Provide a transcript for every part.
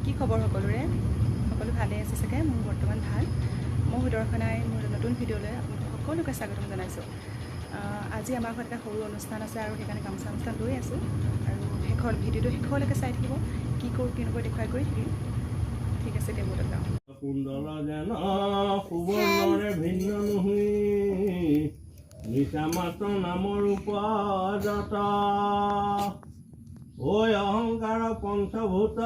কি খবৰ সকলোৰে সকলো ভালে আছে চাগে মোৰ বৰ্তমান ভাল মই সুদৰ্শনাই মোৰ নতুন ভিডিঅ'লৈ আপোনালোক সকলোকে স্বাগতম জনাইছোঁ আজি আমাৰ ঘৰত এটা সৰু অনুষ্ঠান আছে আৰু সেইকাৰণে গামোচা লৈ আছোঁ আৰু শেষৰ ভিডিঅ'টো শেষলৈকে চাই থাকিব কি কৰোঁ কেনেকৈ দেখুৱাই কৰি থাকিম ঠিক আছে টেবুলত যাওঁ কুণ্ডল যেন সুবৰ্ণৰে ভিন্ন নুহুই নিচা মাত্ৰ নামৰ উপজত ঐ অহংকাৰ পঞ্চভূত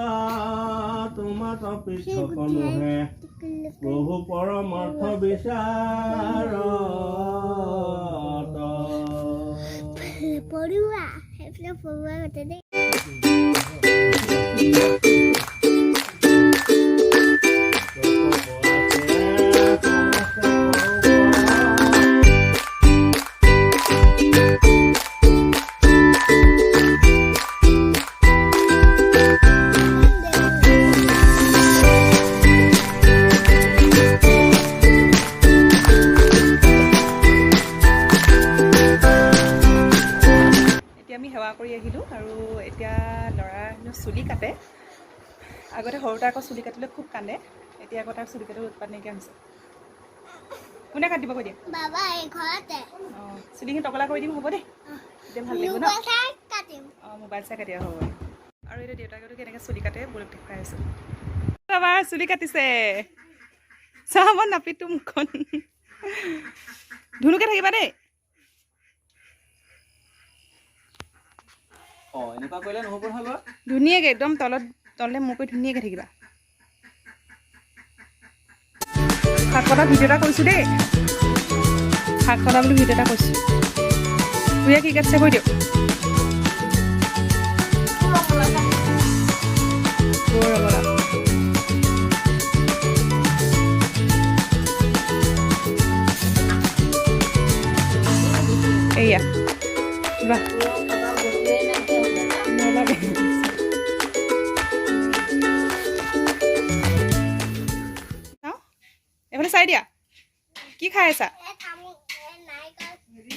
তোমাত পৃথক নোহে প্ৰভু পৰমাৰ্থ বিচাৰ পড়ুৱা সেইফালে পড়ুৱা গতে দেই সেৱা কৰি আহিলোঁ আৰু এতিয়া ল'ৰা চুলি কাটে আগতে সৰুতে আকৌ চুলি কাটিলে খুব কান্দে এতিয়া আকৌ তাৰ চুলি কাটিবলৈ উৎপাত নাইকিয়া হৈছে কোনে কাটিব কৈ দিয়া বাবা এই ঘৰতে অঁ চুলিখিনি টকলা কৰি দিম হ'ব দেই এতিয়া ভাল লাগিব ন অঁ মোবাইল চাই কাটিয়া হ'ব আৰু এতিয়া দেউতাকেতো কেনেকৈ চুলি কাটে বলক দেখুৱাই আছোঁ বাবা চুলি কাটিছে চাব নাপিতো মুখখন ধুনুকে থাকিবা দেই এনেকুৱা কৰিলে নহ'ব নহয় ধুনীয়াকৈ একদম তললৈ মোৰ কৰি ধুনীয়াকৈ থাকিবা শাক কটা ভিডিঅ' এটা কৰিছোঁ দেই শাক কটা বুলি ভিডিঅ' এটা কৰিছোঁ তুই কি কাটিছে কৈ দিয়ক এয়া বাহ এইফালে চাই দিয়া কি খাই আছা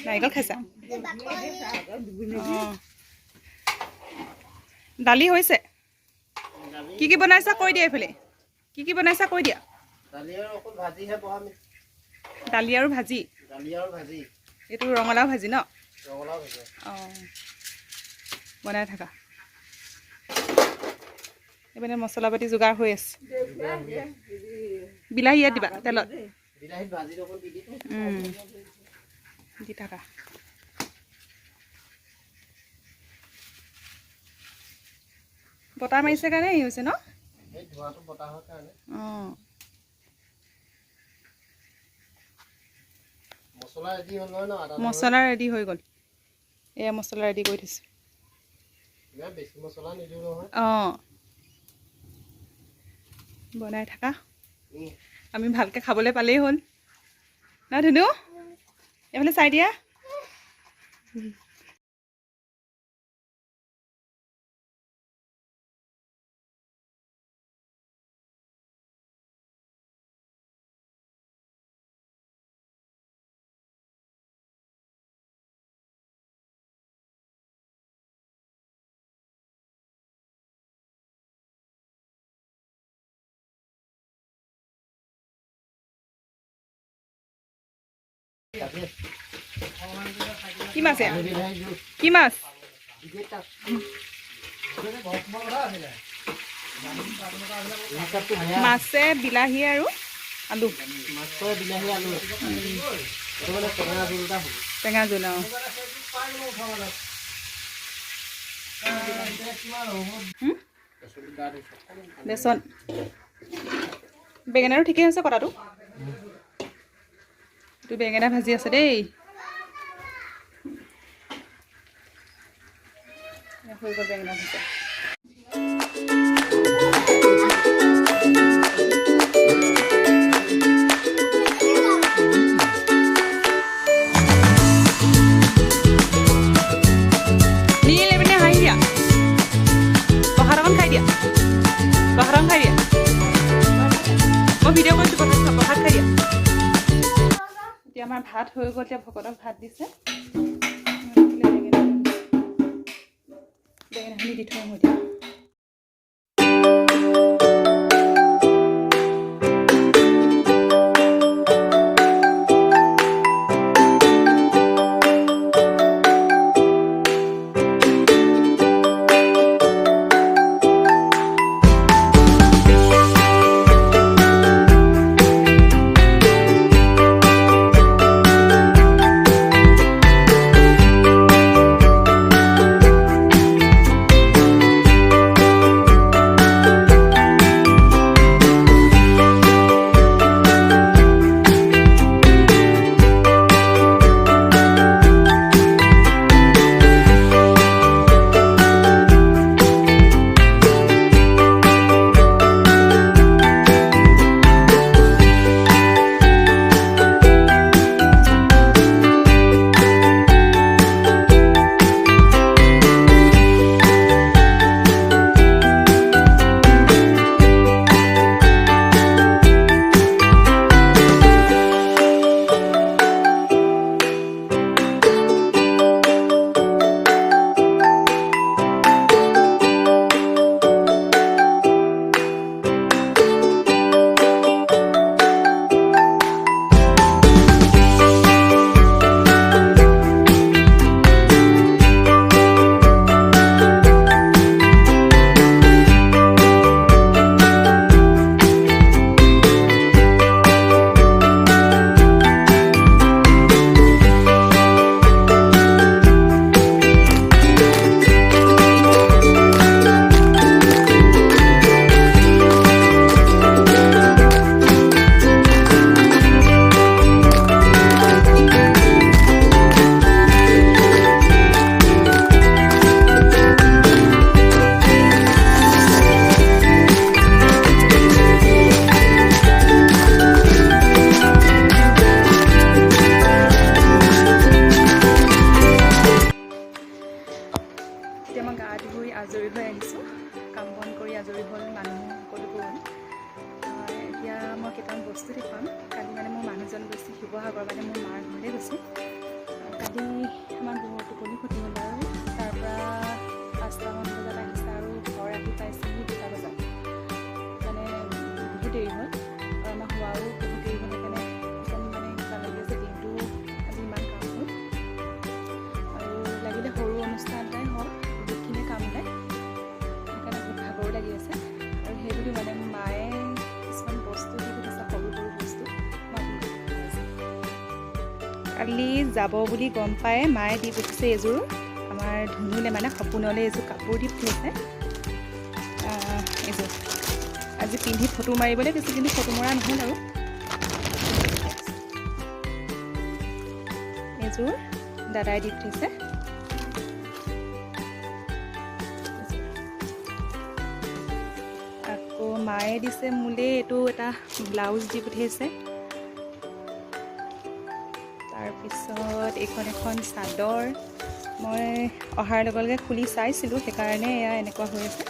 নাৰিকল খাইছা দালি হৈছে কি কি বনাইছা কৈ দিয়া এইফালে কি বনাইছা কৈ দিয়া দালি আৰু ভাজি এইটো ৰঙালাও ভাজি ন অঁ বনাই থাকা এইপিনে মছলা পাতি যোগাৰ হৈ আছে বিলাহী ইয়াত দিবা তেলত দি থাকা বতাহ মাৰিছে কাৰণে হেৰি হৈছে ন অঁ মছলা ৰেডি হৈ গ'ল এয়া মছলা ৰেডি কৰি থৈছোঁ অঁ বনাই থাকা আমি ভালকৈ খাবলৈ পালেই হ'ল ন ধুনু এইফালে চাই দিয়া কি মাছ কি মাছ মাছে বিলাহী আৰু আলু টেঙা জোল অঁ বেচন বেঙেনাৰো ঠিকেই হৈছে কটাটো এইটো বেঙেনা ভাজি আছে দেই হৈ গ'ল বেঙেনা ভাজি নীল এইপিনে হাঁহি দিয়া প্ৰসাদ অকণ খাই দিয়া প্ৰসাদ অকণ খাই দিয়া মই ভিডিঅ' কৰিছোঁ প্ৰসাদ খাই দিয়া এতিয়া আমাৰ ভাত হৈ গ'ল এতিয়া ভকতক ভাত দিছে বেঙেনাখিনি দি থৈ আহোঁ এতিয়া আজৰি হ'ল, মানুহ সকলো গ'ল। এতিয়া মই কেইটামান বস্তু দেখুৱাম। কালি মানে মোৰ মানুহজন গৈছে শিৱসাগৰ, মানে মোৰ মাৰ ঘৰলৈ গৈছে। কালি আমাৰ বহুত টোপনি ক্ষতি হ'ল আৰু তাৰপৰা 5টামান বজাত আহিছে আৰু ঘৰ আহি পাইছেহি 2টা বজাত। মানে বহুত দেৰি হ'ল আৰু আমাৰ হোৱাও বহুত দেৰি হ'ল। সেইকাৰণে একদম মানে কিবা লাগি আছে, দিনটো আজি ইমান কাম হ'ল আৰু লাগিলে সৰু অনুষ্ঠান এটাই হওক, বহুতখিনিয়ে কাম ওলায়, সেইকাৰণে বহুত ভাগৰো লাগি আছে। আৰু সেইবুলি মানে মায়ে কিছুমান বস্তু দি পঠিয়াইছে, সৰু সৰু বস্তু কালি যাব বুলি গম পাই মায়ে দি পঠিয়াইছে এযোৰ আমাৰ ধুনুলে, মানে সপোনলৈ এযোৰ কাপোৰ দি পঠিয়াইছে। এইযোৰ আজি পিন্ধি ফটো মাৰিবলৈ দিছোঁ, কিন্তু ফটো মৰা নহ'ল আৰু এযোৰ দাদাই দি পঠিয়াইছে। আকৌ মায়ে দিছে মোলৈ এইটো এটা ব্লাউজ দি পঠিয়াইছে। তাৰপিছত এইখন এখন চাদৰ, মই অহাৰ লগে লগে খুলি চাইছিলোঁ, সেইকাৰণে এয়া এনেকুৱা হৈ আছে।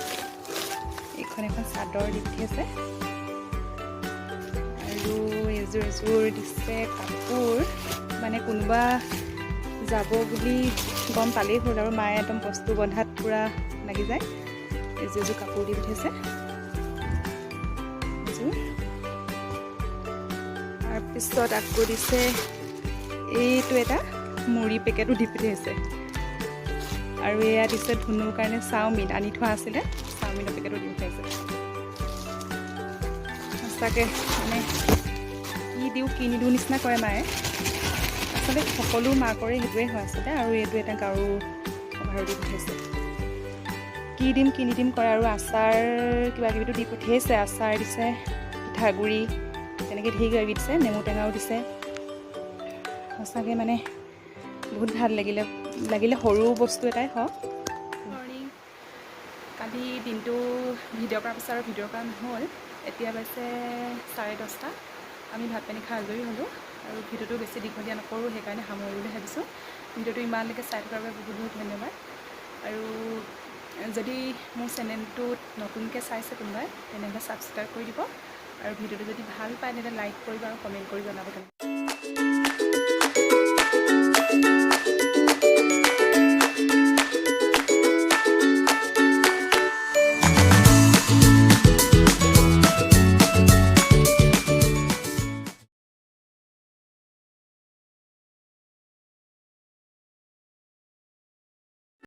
এইখন এখন চাদৰ দি পঠিয়াইছে আৰু এযোৰ দিছে কাপোৰ, মানে কোনোবা যাব বুলি গম পালেই হ'ল আৰু মায়ে একদম বস্তু বন্ধাত পূৰা লাগি যায়। এযোৰ কাপোৰ দি পঠিয়াইছে এযোৰ। তাৰপিছত আকৌ দিছে এইটো এটা মুড়ি পেকেটো দি পঠিয়াইছে আৰু এয়া দিছে ধুনুৰ কাৰণে চাওমিন আনি থোৱা আছিলে, চাওমিনৰ পেকেটো দি পঠিয়াইছে। সঁচাকৈ মানে কি দিওঁ কি নিদিওঁ নিচিনা কৰে মায়ে। আচলতে সকলো মাকৰে সেইটোৱে হয় আচলতে। আৰু এইটো এটা গাৰু কভাৰো দি পঠিয়াইছে। কি দিম কি নিদিম কৰে। আৰু আচাৰ কিবা কিবিটো দি পঠিয়াইছে, আচাৰ দিছে, পিঠাগুড়ি, তেনেকৈ ধেৰ কিবা কিবি দিছে, নেমু টেঙাও দিছে। সঁচাকৈ মানে বহুত ভাল লাগিলে সৰু বস্তু এটাই হওক। মৰ্ণিং, কালি দিনটো ভিডিঅ' কৰাৰ পিছত আৰু ভিডিঅ' কৰা নহ'ল। এতিয়া পাইছে 10:30। আমি ভাত পানী খাই আজৰি হ'লোঁ আৰু ভিডিঅ'টো বেছি দীঘলীয়া নকৰোঁ, সেইকাৰণে সামৰোঁ বুলি ভাবিছোঁ। ভিডিঅ'টো ইমানলৈকে চাই থকাৰ বাবে বহুত বহুত ধন্যবাদ। আৰু যদি মোৰ চেনেলটোত নতুনকৈ চাইছে কোনোবাই, তেনেহ'লে ছাবস্ক্ৰাইব কৰি দিব আৰু ভিডিঅ'টো যদি ভাল পায় তেন্তে লাইক কৰিব আৰু কমেণ্ট কৰি জনাব।